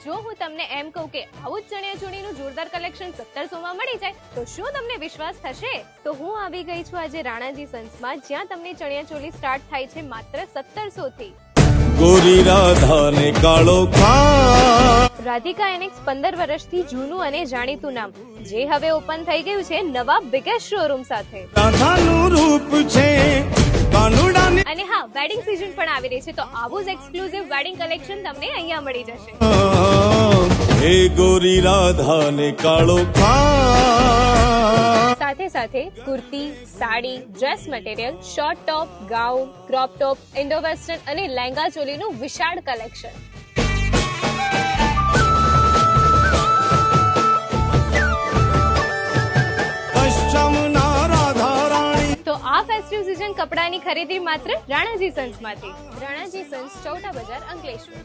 જો હું તમને એમ કહું કે આવું જ ચણિયાચોળીનું જોરદાર કલેક્શન 1700 માં મળી જાય તો શું તમને વિશ્વાસ થશે? તો હું આવી ગઈ છું આજે રાણાજી સન્સમાં, જ્યાં તમને ચણિયાચોળી સ્ટાર્ટ થાય છે માત્ર 1700 થી। ગોરી રાધા ને કાળો ખાં રાધિકા એનેક્સ 15 વર્ષથી જૂનું અને જાણીતું નામ, જે હવે ઓપન થઈ ગયું છે નવા બિગેસ્ટ શોરૂમ સાથે। રાધાનું રૂપ છે કાનુડાની અને હા, વેડિંગ સીઝન પણ આવી રહી છે, તો આવું જ એક્સક્લુઝિવ વેડિંગ કલેક્શન તમને અહીંયા મળી જશે। હે ગોરી રાધા ને કાળો ખાં સાથે સાથે kurti, sari, dress material, short top, gown, crop top, Indo western અને લહેંગા ચોલીનું વિશાળ કલેક્શન। પશ્ચિમના રાધા રાણી તો આ ફેસ્ટિવ સીઝન કપડાની ખરીદી માત્ર રાણાજી સન્સમાંથી। રાણાજી સન્સ, ચૌટા બજાર, અંકલેશ્વર।